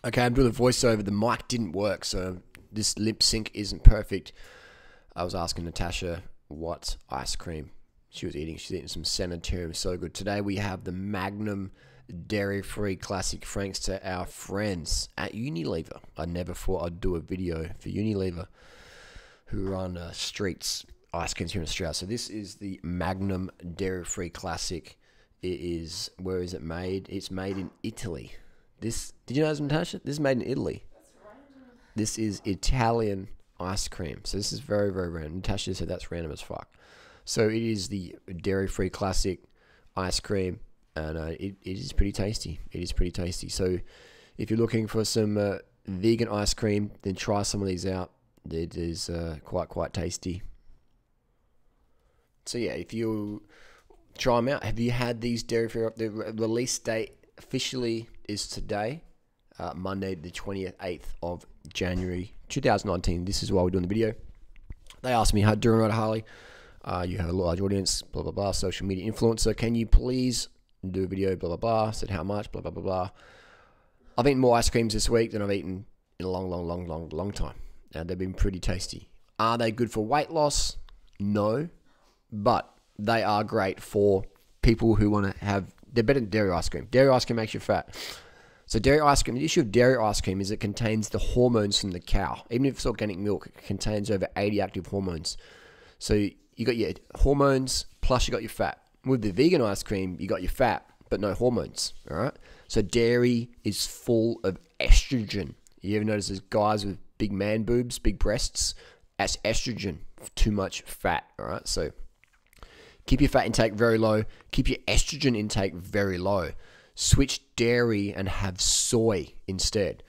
Okay, I'm doing the voiceover. The mic didn't work, so this lip sync isn't perfect. I was asking Natasha what ice cream she was eating. She's eating some Sanitarium, so good. Today we have the Magnum dairy-free classic, thanks to our friends at Unilever. I never thought I'd do a video for Unilever, who run Streets ice creams here in Australia. So this is the Magnum dairy-free classic. It is, where is it made? It's made in Italy. This, did you know this, Natasha? This is made in Italy. That's random. This is Italian ice cream. So this is very, very random. Natasha said that's random as fuck. So it is the dairy-free classic ice cream, and it is pretty tasty. It is pretty tasty. So if you're looking for some vegan ice cream, then try some of these out. It is quite tasty. So yeah, if you try them out, have you had these dairy-free? The release date officially is today, Monday the 28th of January 2019. This is why we're doing the video. They asked me, how durianrider Harley, you have a large audience, blah blah blah, social media influencer, can you please do a video, blah blah blah. Said how much, blah blah blah blah. I've eaten more ice creams this week than I've eaten in a long time. Now they've been pretty tasty. Are they good for weight loss? No, but they are great for people who want to have. They're better than dairy ice cream. Dairy ice cream makes you fat. So dairy ice cream, the issue of dairy ice cream is it contains the hormones from the cow. Even if it's organic milk, it contains over 80 active hormones. So you got your hormones, plus you got your fat. With the vegan ice cream, you got your fat, but no hormones, all right? So dairy is full of estrogen. You ever notice there's guys with big man boobs, big breasts? That's estrogen, too much fat, all right? So keep your fat intake very low. Keep your estrogen intake very low. Switch dairy and have soy instead.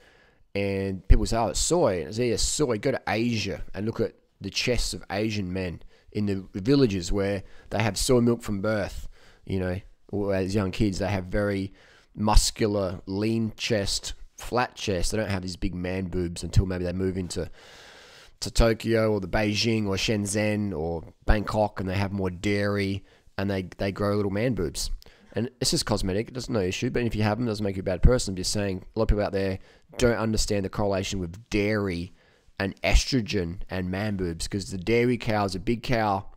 And people say, oh, it's soy. I say, yeah, soy. Go to Asia and look at the chests of Asian men in the villages where they have soy milk from birth. You know, or as young kids, they have very muscular, lean chest, flat chest. They don't have these big man boobs until maybe they move into Tokyo or the Beijing or Shenzhen or Bangkok, and they have more dairy and they grow little man boobs. And it's just cosmetic, it's no issue, but if you have them, it doesn't make you a bad person. I'm just saying a lot of people out there don't understand the correlation with dairy and estrogen and man boobs, because the dairy cow is a big cow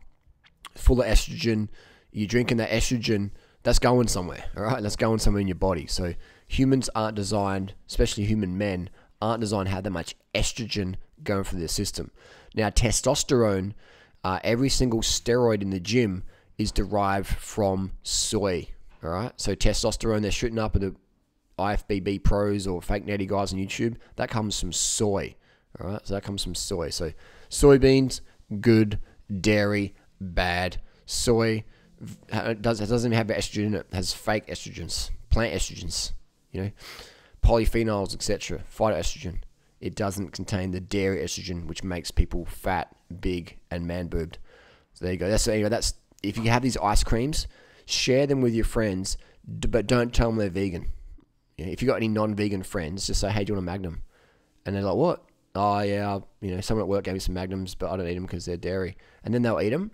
full of estrogen. You're drinking that estrogen, that's going somewhere, all right? That's going somewhere in your body. So humans aren't designed, especially human men, aren't designed to have that much estrogen going through their system. Now, testosterone, every single steroid in the gym is derived from soy, all right? So testosterone, they're shooting up at the IFBB pros or fake natty guys on YouTube, that comes from soy, all right? So that comes from soy. So soybeans, good. Dairy, bad. Soy doesn't even have estrogen in it. It has fake estrogens, plant estrogens, you know, polyphenols, etc., phytoestrogen. It doesn't contain the dairy estrogen, which makes people fat, big, and man-boobed. So there you go. That's if you have these ice creams, share them with your friends, but don't tell them they're vegan. You know, if you got any non-vegan friends, just say, "Hey, do you want a Magnum?" And they're like, "What?" "Oh yeah, you know, someone at work gave me some Magnums, but I don't eat them because they're dairy." And then they'll eat them.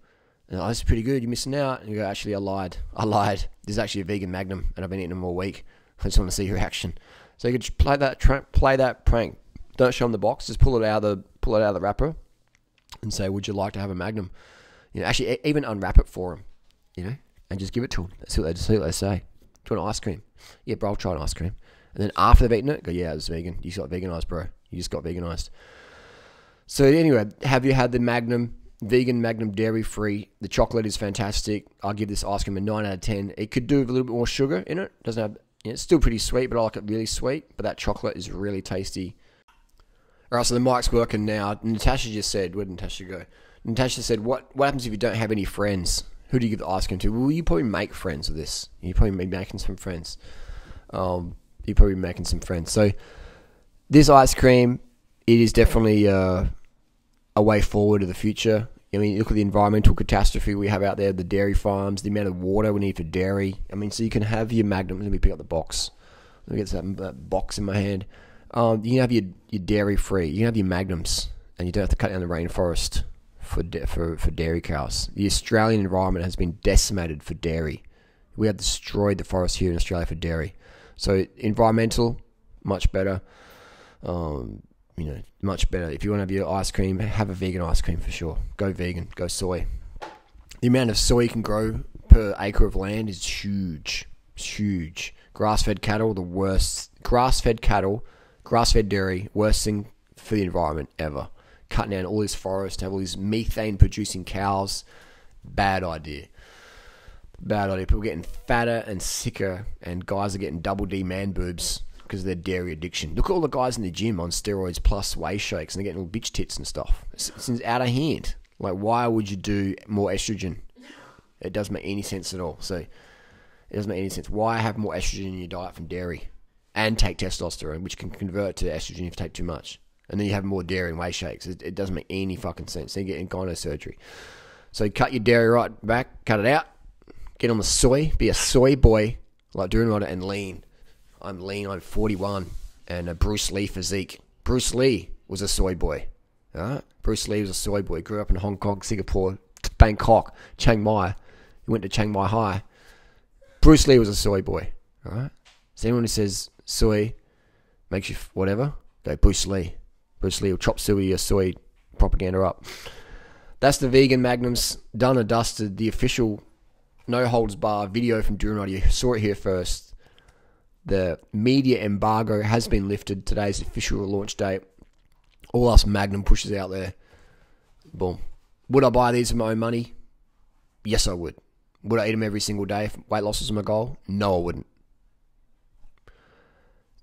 And oh, this is pretty good. You're missing out. And you go, "Actually, I lied. This is actually a vegan Magnum, and I've been eating them all week. I just want to see your reaction." So you could play that prank. Don't show them the box. Just pull it out of the wrapper, and say, "Would you like to have a Magnum?" You know, actually, even unwrap it for them. You know, and just give it to them. See what they say. "Do you want ice cream?" "Yeah, bro, I'll try an ice cream." And then after they've eaten it, go, "Yeah, it was vegan. You just got veganized, bro. You just got veganized." So anyway, have you had the Magnum? Vegan Magnum, dairy-free. The chocolate is fantastic. I'll give this ice cream a 9 out of 10. It could do with a little bit more sugar in it. Doesn't have. It's still pretty sweet, but I like it really sweet. But that chocolate is really tasty. All right, so the mic's working now. Natasha just said, where did Natasha go? Natasha said, what happens if you don't have any friends? Who do you give the ice cream to? Well, you probably make friends with this. You probably be making some friends. So this ice cream, it is definitely a way forward to the future. I mean, look at the environmental catastrophe we have out there, the dairy farms, the amount of water we need for dairy. I mean, so you can have your Magnum. Let me pick up the box. Let me get that box in my hand. You can have your dairy free. You can have your Magnums, and you don't have to cut down the rainforest for dairy cows. The Australian environment has been decimated for dairy. We have destroyed the forest here in Australia for dairy. So environmental, much better. Much better. If you want to have your ice cream, have a vegan ice cream for sure. Go vegan, go soy. The amount of soy you can grow per acre of land is huge. It's huge. Grass-fed cattle, the worst. Grass-fed cattle, grass-fed dairy, worst thing for the environment ever. Cutting down all this forest, have all these methane-producing cows. Bad idea. Bad idea. People getting fatter and sicker, and guys are getting double D man boobs because of their dairy addiction. Look at all the guys in the gym on steroids plus whey shakes, and they're getting all bitch tits and stuff. It's out of hand. Like, why would you do more estrogen? It doesn't make any sense at all. So, it doesn't make any sense. Why have more estrogen in your diet from dairy? And take testosterone, which can convert to estrogen if you take too much. And then you have more dairy and whey shakes. It doesn't make any fucking sense. Then you get gyno surgery. So, cut your dairy right back, cut it out, get on the soy, be a soy boy, like durianrider, and lean. I'm lean, I'm 41, and a Bruce Lee physique. Bruce Lee was a soy boy. Alright? Bruce Lee was a soy boy. Grew up in Hong Kong, Singapore, Bangkok, Chiang Mai. He went to Chiang Mai High. Bruce Lee was a soy boy. Alright? So anyone who says soy makes you whatever, go Bruce Lee. Bruce Lee will chop suey your soy propaganda up. That's the vegan Magnums. Done and dusted. The official no holds bar video from Durianrider. You saw it here first. The media embargo has been lifted. Today's official launch date. All us Magnum pushes out there. Boom. Would I buy these with my own money? Yes, I would. Would I eat them every single day if weight loss was my goal? No, I wouldn't.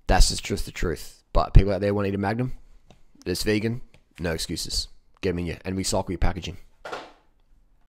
That's just the truth. But people out there want to eat a Magnum? It's vegan. No excuses. Get them in you and recycle your packaging.